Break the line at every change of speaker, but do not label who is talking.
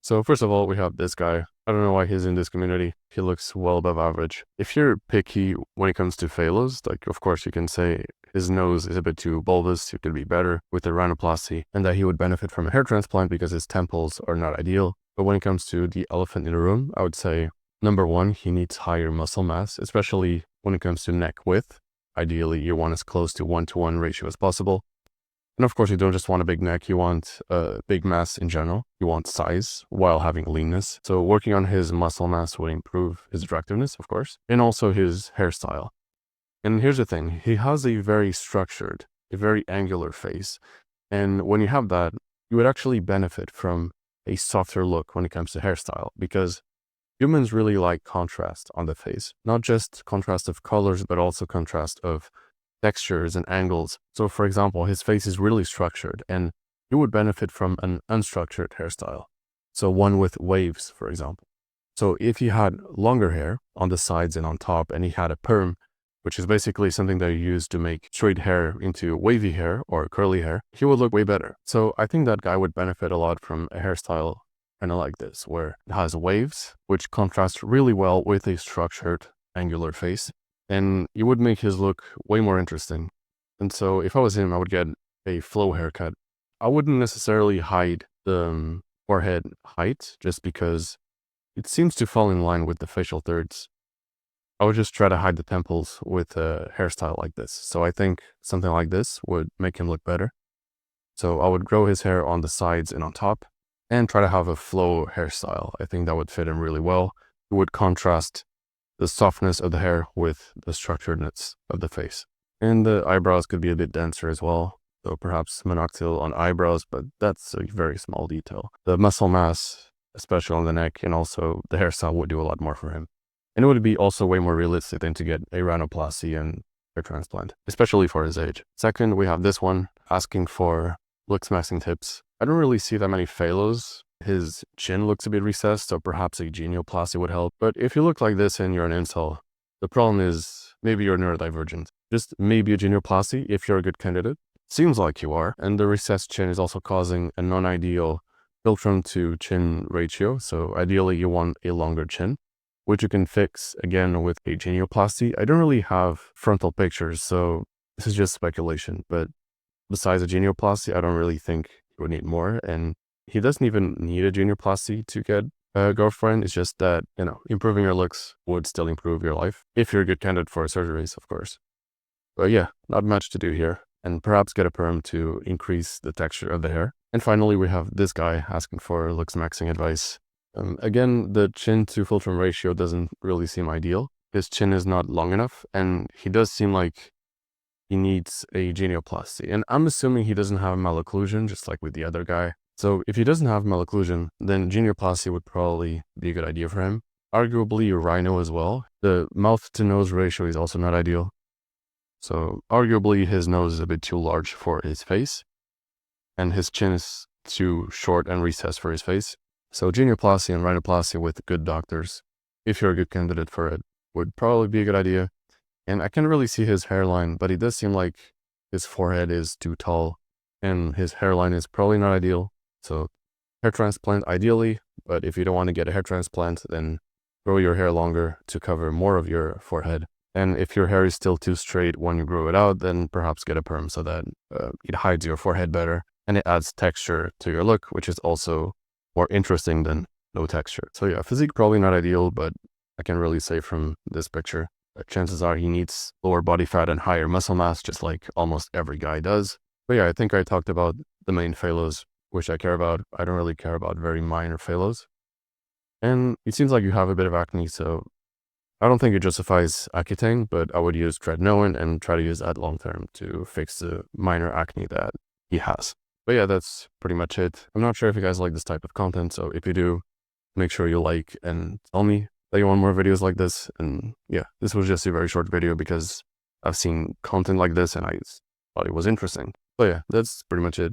So first of all, we have this guy. I don't know why he's in this community. He looks well above average. If you're picky when it comes to phalos, like of course you can say his nose is a bit too bulbous, it could be better with a rhinoplasty, and that he would benefit from a hair transplant because his temples are not ideal. But when it comes to the elephant in the room, I would say number one, he needs higher muscle mass, especially when it comes to neck width. Ideally, you want as close to 1-to-1 ratio as possible. And of course, you don't just want a big neck, you want big mass in general. You want size while having leanness. So working on his muscle mass would improve his attractiveness, of course, and also his hairstyle. And here's the thing, he has a very structured, a very angular face. And when you have that, you would actually benefit from a softer look when it comes to hairstyle, because humans really like contrast on the face. Not just contrast of colors, but also contrast of textures and angles. So for example, his face is really structured and you would benefit from an unstructured hairstyle. So one with waves, for example. So if he had longer hair on the sides and on top and he had a perm, which is basically something that you use to make straight hair into wavy hair or curly hair, he would look way better. So I think that guy would benefit a lot from a hairstyle kind of like this, where it has waves, which contrast really well with a structured angular face. And it would make his look way more interesting. And so if I was him, I would get a flow haircut. I wouldn't necessarily hide the forehead height just because it seems to fall in line with the facial thirds. I would just try to hide the temples with a hairstyle like this. So I think something like this would make him look better. So I would grow his hair on the sides and on top and try to have a flow hairstyle. I think that would fit him really well. It would contrast the softness of the hair with the structuredness of the face. And the eyebrows could be a bit denser as well, so perhaps monoxyl on eyebrows, but that's a very small detail. The muscle mass, especially on the neck, and also the hairstyle would do a lot more for him. And it would be also way more realistic than to get a rhinoplasty and hair transplant, especially for his age. Second, we have this one asking for looksmaxxing tips. I don't really see that many phalos. His chin looks a bit recessed, so perhaps a genioplasty would help. But if you look like this and you're an incel, the problem is maybe you're neurodivergent. Just maybe a genioplasty if you're a good candidate. Seems like you are. And the recessed chin is also causing a non-ideal philtrum to chin ratio. So ideally you want a longer chin, which you can fix again with a genioplasty. I don't really have frontal pictures, so this is just speculation. But besides a genioplasty, I don't really think you would need more. And he doesn't even need a genioplasty to get a girlfriend. It's just that, improving your looks would still improve your life if you're a good candidate for surgeries, of course. But yeah, not much to do here. And perhaps get a perm to increase the texture of the hair. And finally, we have this guy asking for looksmaxxing advice. Again, the chin to philtrum ratio doesn't really seem ideal. His chin is not long enough, and he does seem like he needs a genioplasty. And I'm assuming he doesn't have malocclusion, just like with the other guy. So if he doesn't have malocclusion, then genioplasty would probably be a good idea for him. Arguably rhino as well. The mouth to nose ratio is also not ideal. So arguably his nose is a bit too large for his face. And his chin is too short and recessed for his face. So genioplasty and rhinoplasty with good doctors, if you're a good candidate for it, would probably be a good idea. And I can't really see his hairline, but it does seem like his forehead is too tall and his hairline is probably not ideal. So hair transplant ideally, but if you don't want to get a hair transplant, then grow your hair longer to cover more of your forehead. And if your hair is still too straight when you grow it out, then perhaps get a perm so that it hides your forehead better and it adds texture to your look, which is also more interesting than no texture. So yeah, physique probably not ideal, but I can really say from this picture, chances are he needs lower body fat and higher muscle mass, just like almost every guy does. But yeah, I think I talked about the main phalos, which I care about. I don't really care about very minor phalos. And it seems like you have a bit of acne, so I don't think it justifies Accutane, but I would use tretinoin and try to use that long term to fix the minor acne that he has. But yeah, that's pretty much it. I'm not sure if you guys like this type of content, so if you do, make sure you like and tell me that you want more videos like this. And yeah, this was just a very short video because I've seen content like this and I thought it was interesting. But yeah, that's pretty much it.